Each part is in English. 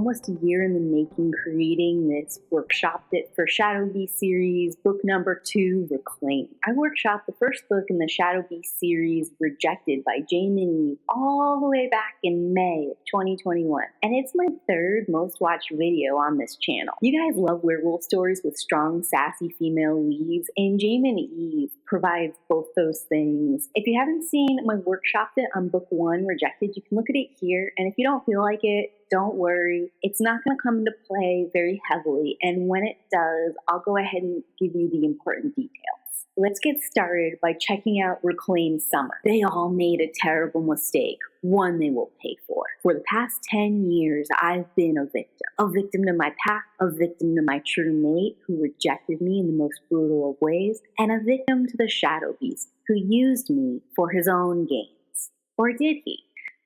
almost a year in the making creating this Workshopped It for Shadow Beast series, book number 2, Reclaim. I workshopped the first book in the Shadow Beast series, Rejected by Jaymin, all the way back in May of 2021. And it's my 3rd most watched video on this channel. You guys love werewolf stories with strong, sassy female leads, and Jaymin provides both those things. If you haven't seen my Workshopped It on book 1, Rejected, you can look at it here, and if you don't feel like it, don't worry. It's not going to come into play very heavily, and when it does, I'll go ahead and give you the important details. Let's get started by checking out Reclaim Summer. They all made a terrible mistake, one they will pay for. For the past 10 years, I've been a victim to my pack, a victim to my true mate who rejected me in the most brutal of ways, and a victim to the Shadow Beast who used me for his own gains. Or did he?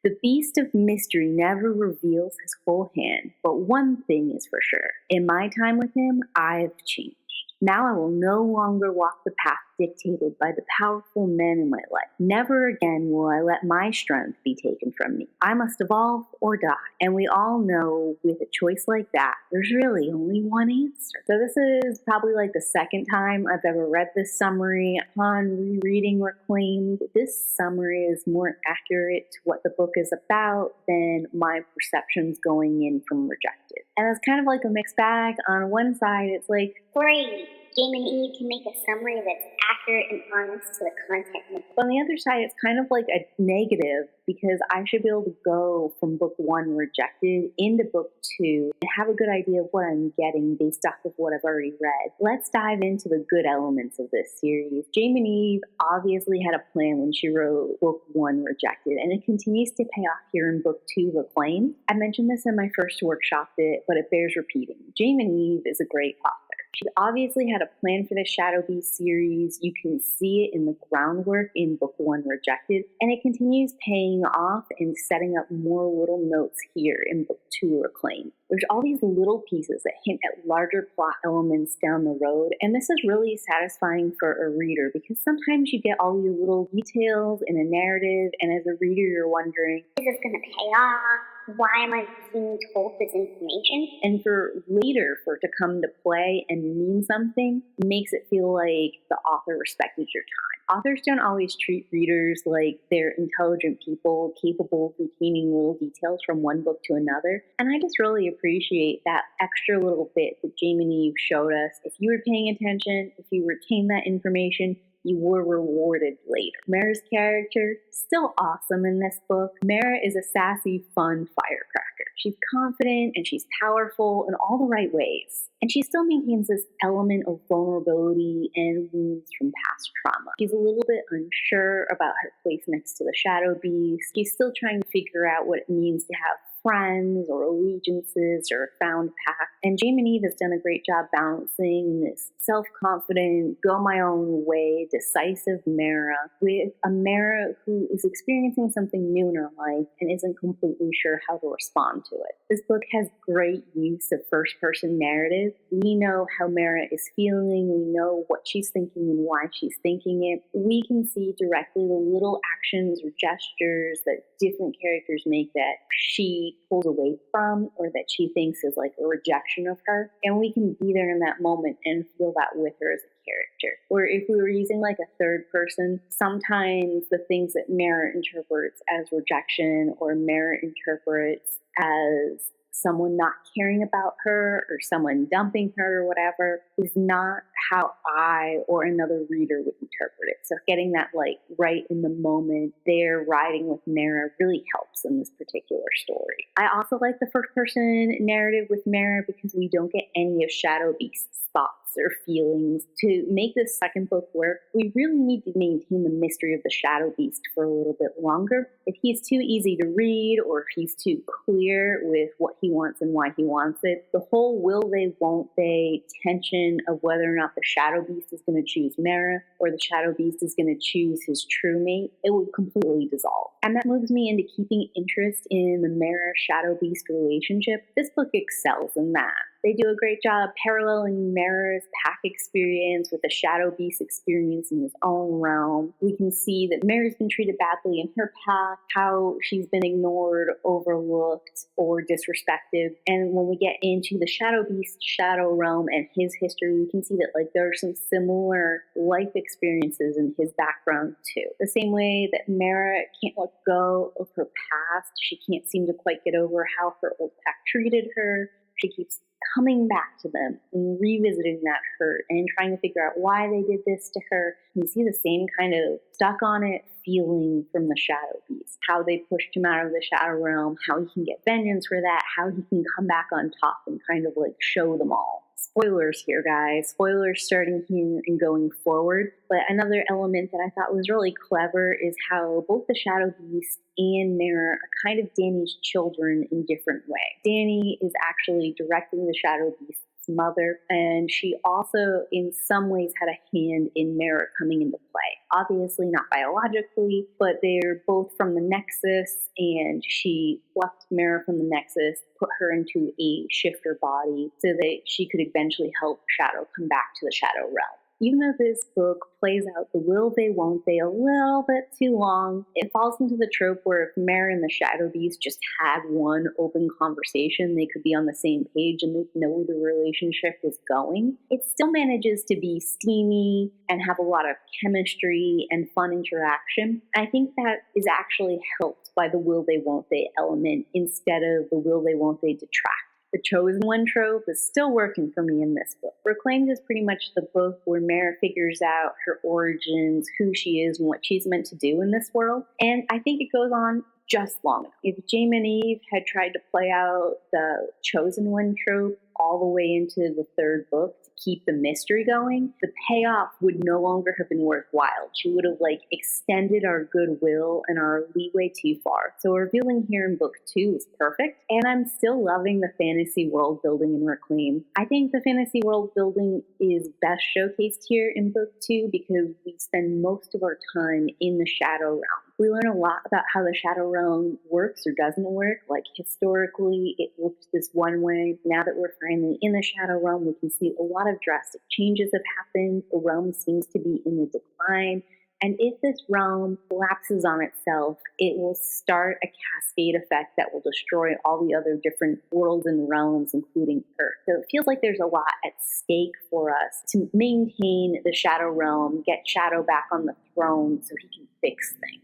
The Beast of Mystery never reveals his whole hand, but one thing is for sure. In my time with him, I've changed. Now I will no longer walk the path dictated by the powerful men in my life. Never again will I let my strength be taken from me. I must evolve or die. And we all know with a choice like that, there's really only one answer. So this is probably like the 2nd time I've ever read this summary. Upon rereading Reclaimed, this summary is more accurate to what the book is about than my perceptions going in from Rejected. And it's kind of like a mixed bag. On one side, it's like, great, Jaymin can make a summary that's accurate and honest to the content. On the other side, it's kind of like a negative because I should be able to go from book 1, Rejected, into book 2 and have a good idea of what I'm getting based off of what I've already read. Let's dive into the good elements of this series. Jaymin obviously had a plan when she wrote book 1, Rejected, and it continues to pay off here in book 2, Reclaim. I mentioned this in my first Workshopped It, but it bears repeating. Jaymin is a great author. She obviously had a plan for the Shadow Beast series. You can see it in the groundwork in book 1, Rejected, and it continues paying off and setting up more little notes here in book 2, Reclaim. There's all these little pieces that hint at larger plot elements down the road, and this is really satisfying for a reader because sometimes you get all these little details in a narrative, and as a reader you're wondering, is this going to pay off? Why am I being told this information? And for later for it to come to play and mean something makes it feel like the author respected your time. Authors don't always treat readers like they're intelligent people capable of retaining little details from one book to another. And I just really appreciate that extra little bit that Jaymin showed us. If you were paying attention, if you retained that information, you were rewarded later. Mera's character, still awesome in this book. Mera is a sassy, fun firecracker. She's confident and she's powerful in all the right ways. And she still maintains this element of vulnerability and wounds from past trauma. She's a little bit unsure about her place next to the Shadow Beast. She's still trying to figure out what it means to have friends or allegiances or a found pack. And Jaymin has done a great job balancing this self-confident, go my own way, decisive Mera with a Mera who is experiencing something new in her life and isn't completely sure how to respond to it. This book has great use of first-person narrative. We know how Mera is feeling. We know what she's thinking and why she's thinking it. We can see directly the little actions or gestures that different characters make that she pulls away from or that she thinks is like a rejection of her, and we can be there in that moment and feel that with her as a character. Or if we were using like a 3rd person, sometimes the things that Mera interprets as rejection or Mera interprets as someone not caring about her or someone dumping her or whatever is not how I or another reader would interpret it. So getting that like right in the moment there riding with Mera really helps in this particular story. I also like the 1st person narrative with Mera because we don't get any of Shadow Beast's thoughts or feelings. To make this 2nd book work, we really need to maintain the mystery of the Shadow Beast for a little bit longer. If he's too easy to read or if he's too clear with what he wants and why he wants it, the whole will they, won't they tension of whether or not the Shadow Beast is going to choose Mera or the Shadow Beast is going to choose his true mate, it would completely dissolve. And that moves me into keeping interest in the Mera-Shadow Beast relationship. This book excels in that. They do a great job paralleling Mera's pack experience with the Shadow Beast experience in his own realm. We can see that Mera's been treated badly in her pack, how she's been ignored, overlooked, or disrespected. And when we get into the Shadow Beast Shadow Realm and his history, we can see that there are some similar life experiences in his background too. The same way that Mera can't let go of her past, she can't seem to quite get over how her old pack treated her. She keeps coming back to them and revisiting that hurt and trying to figure out why they did this to her. You see the same kind of stuck on it feeling from the Shadow Beast, how they pushed him out of the Shadow Realm, how he can get vengeance for that, how he can come back on top and kind of show them all. Spoilers here, guys. Spoilers starting here and going forward. But another element that I thought was really clever is how both the Shadow Beast and Mera are kind of Danny's children in different ways. Danny is actually directing the Shadow Beast's mother, and she also in some ways had a hand in Mera coming into play. Obviously not biologically, but they're both from the Nexus, and she plucked Mera from the Nexus, put her into a shifter body so that she could eventually help Shadow come back to the Shadow Realm. Even though this book plays out the will they, won't they a little bit too long, it falls into the trope where if Mera and the Shadow Beast just had one open conversation, they could be on the same page and they'd know where the relationship was going. It still manages to be steamy and have a lot of chemistry and fun interaction. I think that is actually helped by the will they, won't they element instead of the will they, won't they detract. The Chosen One trope is still working for me in this book. Reclaimed is pretty much the book where Mera figures out her origins, who she is, and what she's meant to do in this world. And I think it goes on just long enough. If Jaymin and Eve had tried to play out the Chosen One trope all the way into the third book to keep the mystery going, the payoff would no longer have been worthwhile. She would have extended our goodwill and our leeway too far. So revealing here in book 2 is perfect, and I'm still loving the fantasy world building in Reclaim. I think the fantasy world building is best showcased here in book 2 because we spend most of our time in the Shadow Realm. We learn a lot about how the Shadow Realm works or doesn't work. Historically, it looked this one way. Now that we're finally in the Shadow Realm, we can see a lot of drastic changes have happened. The realm seems to be in the decline. And if this realm collapses on itself, it will start a cascade effect that will destroy all the other different worlds and realms, including Earth. So it feels like there's a lot at stake for us to maintain the Shadow Realm, get Shadow back on the throne so he can fix things.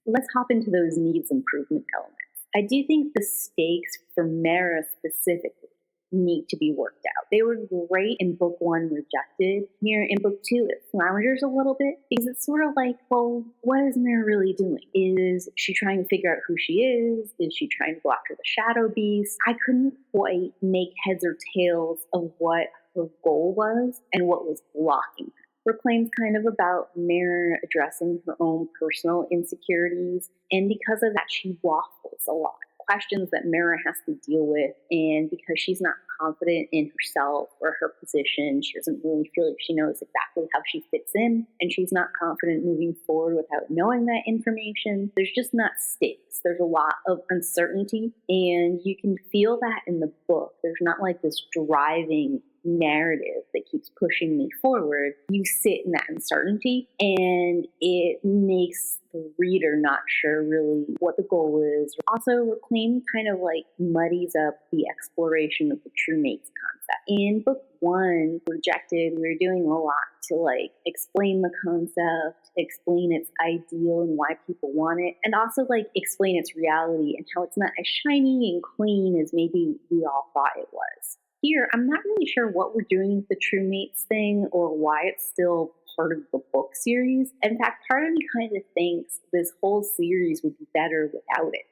Let's hop into those needs improvement elements. I do think the stakes for Mera specifically need to be worked out. They were great in book 1, Rejected. Here in book 2, it flounders a little bit because it's sort of well, what is Mera really doing? Is she trying to figure out who she is? Is she trying to go after the Shadow Beast? I couldn't quite make heads or tails of what her goal was and what was blocking her. Reclaim's kind of about Mera addressing her own personal insecurities, and because of that, she waffles a lot. Questions that Mera has to deal with, and because she's not confident in herself or her position, she doesn't really feel like she knows exactly how she fits in, and she's not confident moving forward without knowing that information. There's just not stakes. There's a lot of uncertainty, and you can feel that in the book. There's not this driving narrative that keeps pushing me forward. You sit in that uncertainty, and it makes the reader not sure really what the goal is. Also, Reclaim kind of muddies up the exploration of the true mates concept. In book 1, Rejected, we were doing a lot to explain the concept, explain its ideal and why people want it, and also explain its reality and how it's not as shiny and clean as maybe we all thought it was. Here, I'm not really sure what we're doing with the True Mates thing or why it's still part of the book series. In fact, part of me kind of thinks this whole series would be better without it.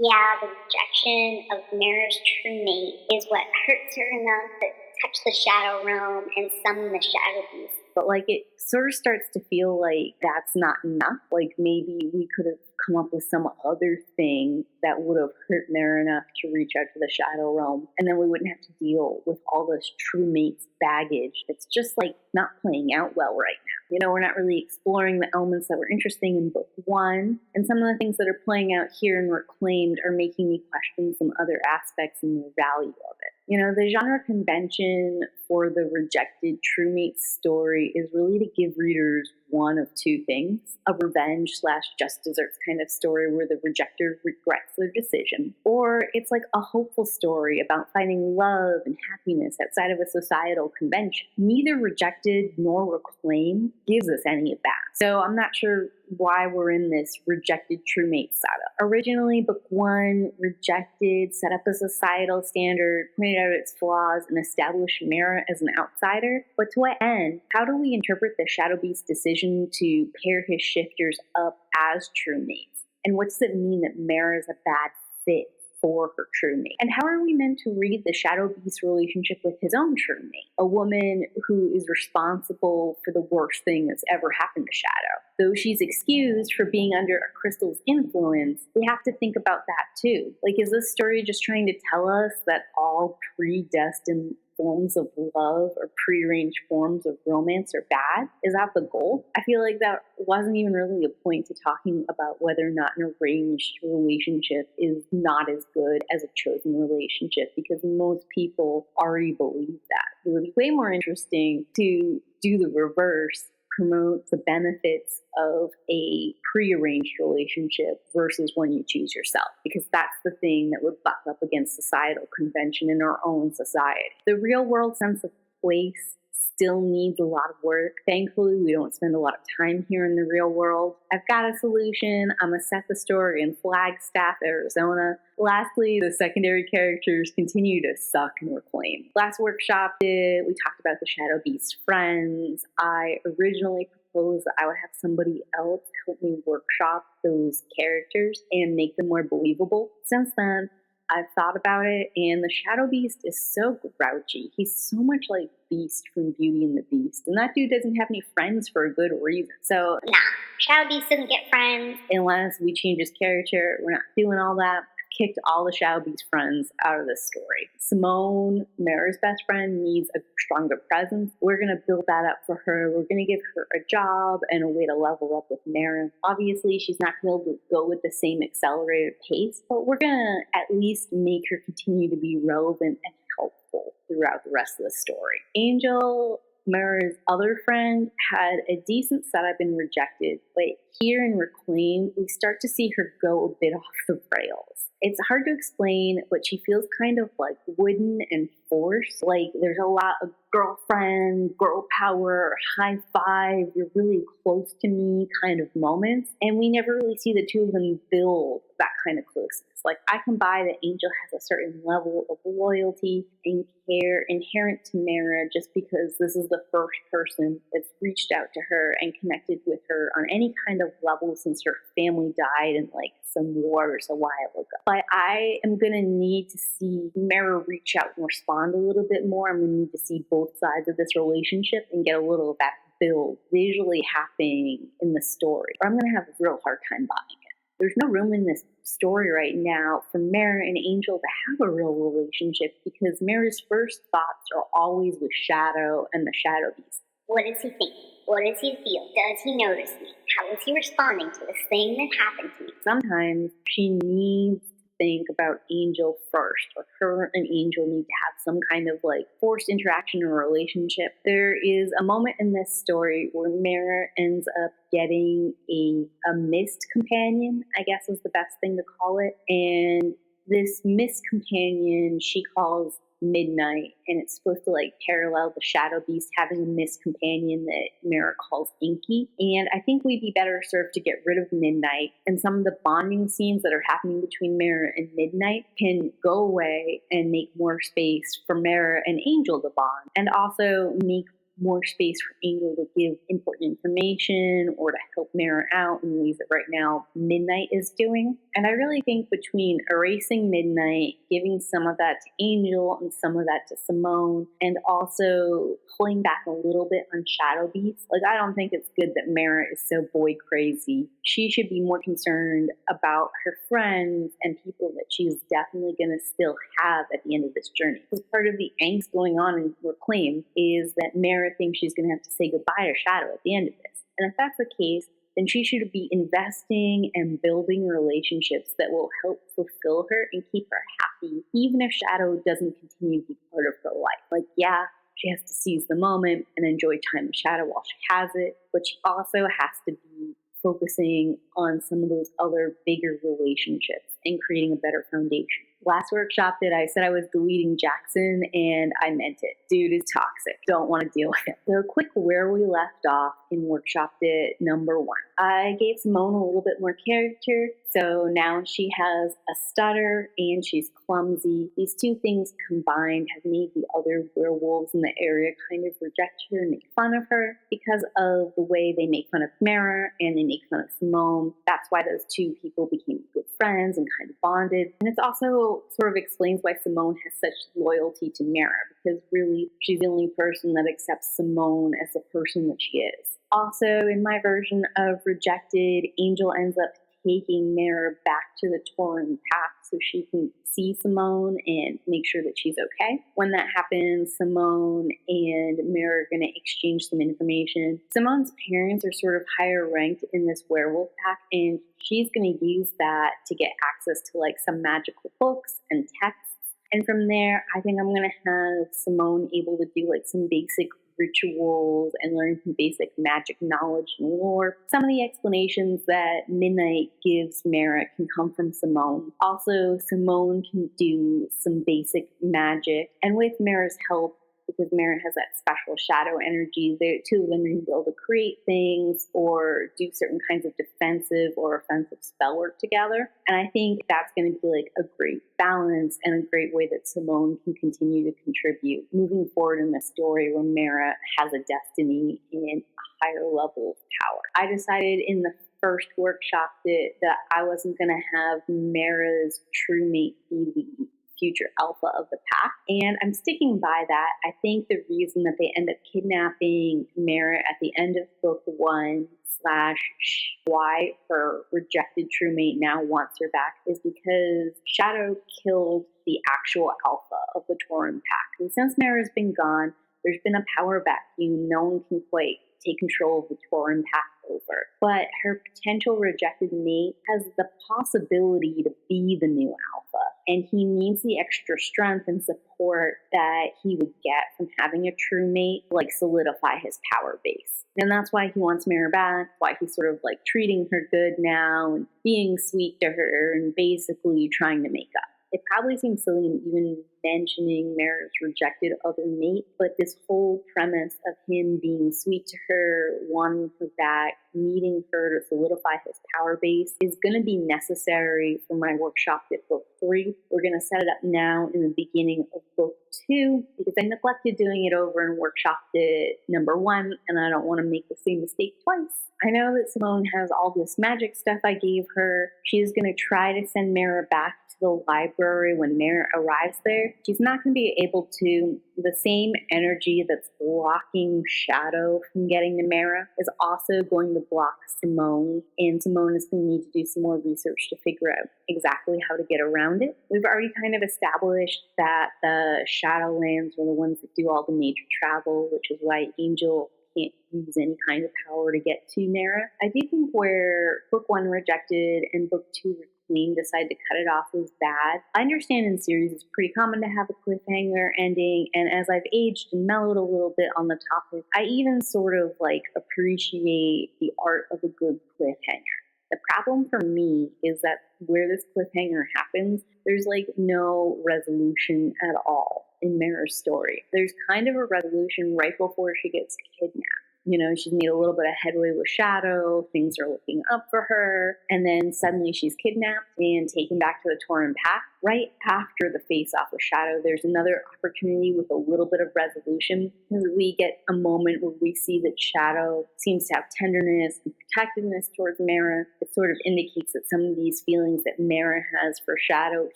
Yeah, the rejection of Mera's true mate is what hurts her enough to touch the Shadow Realm and summon the Shadow Beast. But it sort of starts to feel like that's not enough. Maybe we could have come up with some other thing that would have hurt Mera enough to reach out to the Shadow Realm, and then we wouldn't have to deal with all this True Mates baggage. It's just not playing out well right now. We're not really exploring the elements that were interesting in book 1, and some of the things that are playing out here in Reclaimed are making me question some other aspects and the value of it. You know, the genre convention for the rejected true mate story is really to give readers one of two things: a revenge / just desserts kind of story where the rejecter regrets their decision, or it's like a hopeful story about finding love and happiness outside of a societal convention. Neither Rejected nor Reclaim gives us any of that. So I'm not sure why we're in this rejected true mate saga. Originally, book 1, Rejected, set up a societal standard, pointed out its flaws, and established Mera as an outsider. But to what end? How do we interpret the Shadow Beast's decision to pair his shifters up as true mates? And what does it mean that Mera is a bad fit for her true mate? And how are we meant to read the Shadow Beast's relationship with his own true mate, a woman who is responsible for the worst thing that's ever happened to Shadow? Though she's excused for being under a crystal's influence, we have to think about that too. Like, is this story just trying to tell us that all predestined forms of love or prearranged forms of romance are bad? Is that the goal? I feel like that wasn't even really a point to talking about whether or not an arranged relationship is not as good as a chosen relationship, because most people already believe that. It would be way more interesting to do the reverse, promote the benefits of a prearranged relationship versus one you choose yourself, because that's the thing that would buck up against societal convention in our own society. The real world sense of place still needs a lot of work. Thankfully, we don't spend a lot of time here in the real world. I've got a solution. I'm going to set the story in Flagstaff, Arizona. Lastly, the secondary characters continue to suck and Reclaim. Last workshop we talked about the Shadow Beast friends. I originally proposed that I would have somebody else help me workshop those characters and make them more believable. Since then, I've thought about it, and the Shadow Beast is so grouchy. He's so much like Beast from Beauty and the Beast, and that dude doesn't have any friends for a good reason. So, nah, Shadow Beast doesn't get friends. Unless we change his character, we're not doing all that. Kicked all the Shadow Beast friends out of this story. Simone, Mera's best friend, needs a stronger presence. We're going to build that up for her. We're going to give her a job and a way to level up with Mera. Obviously, she's not going to be able to go with the same accelerated pace, but we're going to at least make her continue to be relevant and helpful throughout the rest of the story. Angel, Mera's other friend, had a decent setup in Rejected, but here in Reclaim, we start to see her go a bit off the rails. It's hard to explain, but she feels kind of like wooden and forced. Like there's a lot of girlfriend, girl power, high five, you're really close to me kind of moments. And we never really see the two of them build that kind of closeness. Like, I can buy that Angel has a certain level of loyalty and care inherent to Mera just because this is the first person that's reached out to her and connected with her on any kind of level since her family died in like some wars a while ago. But I am going to need to see Mera reach out and respond a little bit more. I'm going to need to see both sides of this relationship and get a little of that build visually happening in the story, or I'm going to have a real hard time buying it. There's no room in this story right now for Mera and Angel to have a real relationship because Mera's first thoughts are always with Shadow and the Shadow Beast. What does he think? What does he feel? Does he notice me? How is he responding to this thing that happened to me? Sometimes she needs to think about Angel first, or her and Angel need to have some kind of like forced interaction or relationship. There is a moment in this story where Mera ends up getting a mist companion, I guess is the best thing to call it. And this mist companion she calls Midnight, and it's supposed to like parallel the Shadow Beast having a mist companion that Mera calls Inky. And I think we'd be better served to get rid of Midnight, and some of the bonding scenes that are happening between Mera and Midnight can go away and make more space for Mera and Angel to bond, and also make more space for Angel to give important information or to help Mera out in ways that right now Midnight is doing. And I really think between erasing Midnight, giving some of that to Angel and some of that to Simone, and also pulling back a little bit on Shadow Beast, like I don't think it's good that Mera is so boy crazy. She should be more concerned about her friends and people that she's definitely going to still have at the end of this journey. Because part of the angst going on in Reclaim is that Mera thinks she's going to have to say goodbye to Shadow at the end of this. And if that's the case, then she should be investing and building relationships that will help fulfill her and keep her happy, even if Shadow doesn't continue to be part of her life. Like, yeah, she has to seize the moment and enjoy time with Shadow while she has it, but she also has to be focusing on some of those other bigger relationships and creating a better foundation. Last workshop that I said I was deleting Jackson, and I meant it. Dude is toxic. Don't want to deal with it. So quick where we left off in workshop it number 1. I gave Simone a little bit more character. So now she has a stutter and she's clumsy. These two things combined have made the other werewolves in the area kind of reject her and make fun of her because of the way they make fun of Mera and they make fun of Simone. That's why those two people became good friends and kind of bonded. And it's also sort of explains why Simone has such loyalty to Mera, because really she's the only person that accepts Simone as the person that she is. Also, in my version of Rejected, Angel ends up taking Mera back to the Tauren path so she can see Simone and make sure that she's okay. When that happens, Simone and Mera are going to exchange some information. Simone's parents are sort of higher ranked in this werewolf pack, and she's going to use that to get access to like some magical books and texts. And from there, I think I'm going to have Simone able to do like some basic rituals and learn some basic magic knowledge and lore. Some of the explanations that Midnight gives Mera can come from Simone. Also, Simone can do some basic magic, and with Mera's help, because Mera has that special shadow energy, the two of them are going to be able to create things or do certain kinds of defensive or offensive spell work together. And I think that's going to be like a great balance and a great way that Simone can continue to contribute moving forward in the story where Mera has a destiny and a higher level of power. I decided in the first workshop that I wasn't going to have Mera's true mate be the future alpha of the pack, and I'm sticking by that. I think the reason that they end up kidnapping Mera at the end of book 1 / why her rejected true mate now wants her back is because Shadow killed the actual alpha of the Tauren pack. And since Mera's been gone, there's been a power vacuum. No one can quite take control of the Tauren pack over. But her potential rejected mate has the possibility to be the new alpha, and he needs the extra strength and support that he would get from having a true mate, like solidify his power base. And that's why he wants Mera back, why he's sort of like treating her good now and being sweet to her and basically trying to make up. It probably seems silly even mentioning Mera's rejected other mate, but this whole premise of him being sweet to her, wanting her back, needing her to solidify his power base is going to be necessary for my workshop at book 3. We're going to set it up now in the beginning of book 2 because I neglected doing it over in workshop at number 1, and I don't want to make the same mistake twice. I know that Simone has all this magic stuff I gave her. She's going to try to send Mera back to the library when Mera arrives there. She's not going to be able to. The same energy that's blocking Shadow from getting to Mera is also going to block Simone, and Simone is going to need to do some more research to figure out exactly how to get around it. We've already kind of established that the Shadowlands are the ones that do all the major travel, which is why Angel can't use any kind of power to get to Mera. I do think where book 1 Rejected and book 2 Reclaim decided to cut it off was bad. I understand in series it's pretty common to have a cliffhanger ending, and as I've aged and mellowed a little bit on the topic, I even sort of like appreciate the art of a good cliffhanger. The problem for me is that where this cliffhanger happens, there's like no resolution at all in Mera's story. There's kind of a resolution right before she gets kidnapped. You know, she's made a little bit of headway with Shadow, things are looking up for her, and then suddenly she's kidnapped and taken back to the Tauren path. Right after the face-off with Shadow, there's another opportunity with a little bit of resolution, because we get a moment where we see that Shadow seems to have tenderness and protectiveness towards Mera. It sort of indicates that some of these feelings that Mera has for Shadow,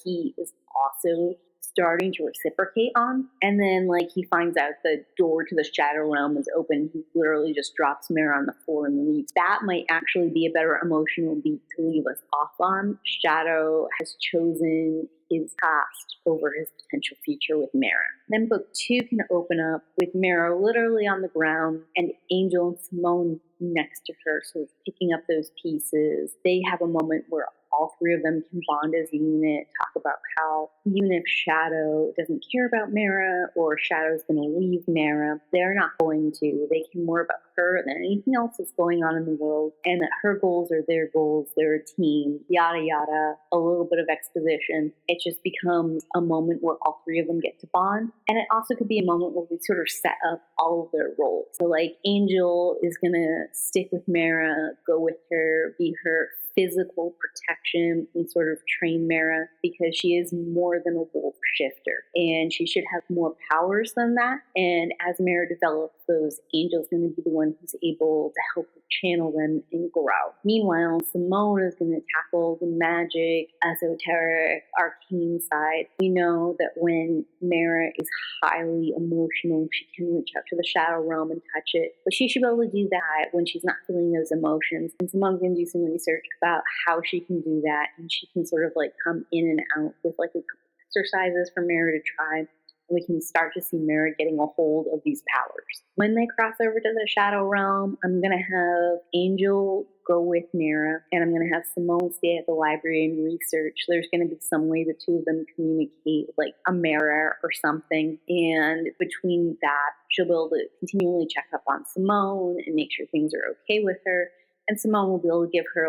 he is also starting to reciprocate on. And then like he finds out the door to the Shadow Realm is open, he literally just drops Mera on the floor and leaves. That might actually be a better emotional beat to leave us off on. Shadow has chosen his past over his potential future with Mera. Then book 2 can open up with Mera literally on the ground and Angel and Simone next to her, sort of picking up those pieces. They have a moment where all 3 of them can bond as a unit, talk about how even if Shadow doesn't care about Mera or Shadow's going to leave Mera, they're not going to. They care more about her than anything else that's going on in the world, and that her goals are their goals, they're a team, yada yada, a little bit of exposition. It just becomes a moment where all 3 of them get to bond, and it also could be a moment where we sort of set up all of their roles. So like Angel is going to stick with Mera, go with her, be her physical protection and sort of train Mera, because she is more than a wolf shifter and she should have more powers than that. And as Mera develops those, Angel's going to be the one who's able to help her channel them and grow. Meanwhile, Simone is going to tackle the magic, esoteric, arcane side. We know that when Mera is highly emotional, she can reach out to the shadow realm and touch it, but she should be able to do that when she's not feeling those emotions. And Simone's going to do some research about how she can do that, and she can sort of like come in and out with like a couple exercises for Mera to try. And we can start to see Mera getting a hold of these powers. When they cross over to the shadow realm, I'm going to have Angel go with Mera, and I'm going to have Simone stay at the library and research. There's going to be some way the 2 of them communicate, like a mirror or something, and between that, she'll be able to continually check up on Simone and make sure things are okay with her, and Simone will be able to give her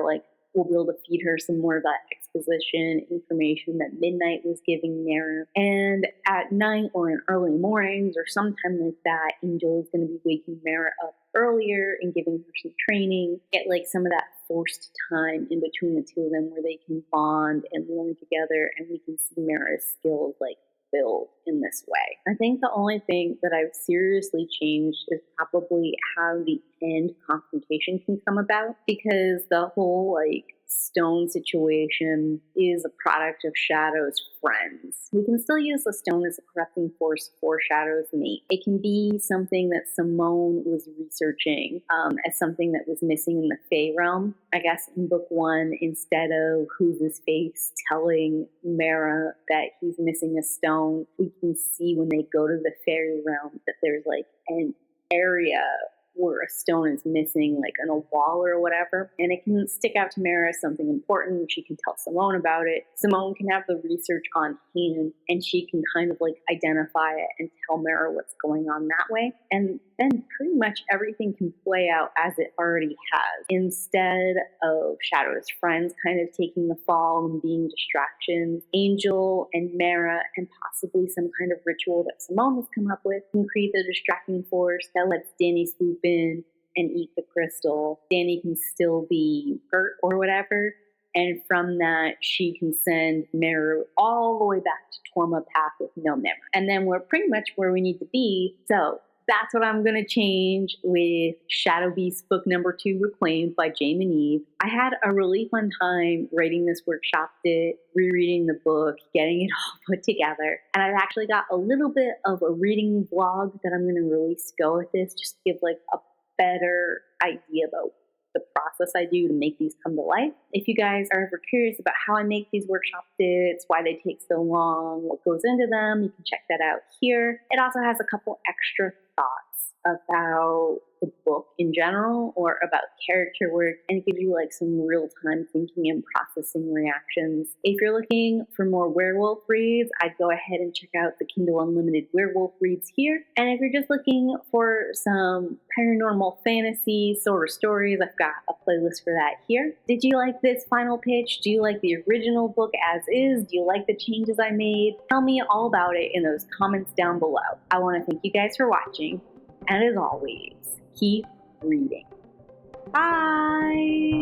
we'll be able to feed her some more of that exposition information that Midnight was giving Mera. And at night or in early mornings or sometime like that, Angel is going to be waking Mera up earlier and giving her some training, get like some of that forced time in between the 2 of them where they can bond and learn together, and we can see Mera's skills like build in this way. I think the only thing that I've seriously changed is probably how the end confrontation can come about, because the whole like stone situation is a product of Shadow's friends. We can still use the stone as a corrupting force for Shadow's mate. It can be something that Simone was researching as something that was missing in the Fae realm. I guess in book 1, instead of Who's His Face telling Mera that he's missing a stone, we can see when they go to the fairy realm that there's like an area where a stone is missing, like on a wall or whatever, and it can stick out to Mera as something important. She can tell Simone about it. Simone can have the research on hand, and she can kind of like identify it and tell Mera what's going on that way. And then pretty much everything can play out as it already has, instead of Shadow's friends kind of taking the fall and being distractions. Angel and Mera, and possibly some kind of ritual that Simone has come up with, can create the distracting force that lets Danny swoop in and eat the crystal. Danny can still be hurt or whatever, and from that she can send Mera all the way back to Torma Path with no memory. And then we're pretty much where we need to be. So that's what I'm going to change with Shadow Beast book number 2, Reclaimed by Jaymin. I had a really fun time writing this workshop, rereading the book, getting it all put together. And I've actually got a little bit of a reading vlog that I'm going to release to go with this, just to give like a better idea about the process I do to make these come to life. If you guys are ever curious about how I make these workshop bits, why they take so long, what goes into them, you can check that out here. It also has a couple extra thoughts about the book in general, or about character work, and it gives you like some real-time thinking and processing reactions. If you're looking for more werewolf reads, I'd go ahead and check out the Kindle Unlimited werewolf reads here. And if you're just looking for some paranormal fantasy sort of stories, I've got a playlist for that here. Did you like this final pitch? Do you like the original book as is? Do you like the changes I made? Tell me all about it in those comments down below. I want to thank you guys for watching, and as always, keep reading. Bye!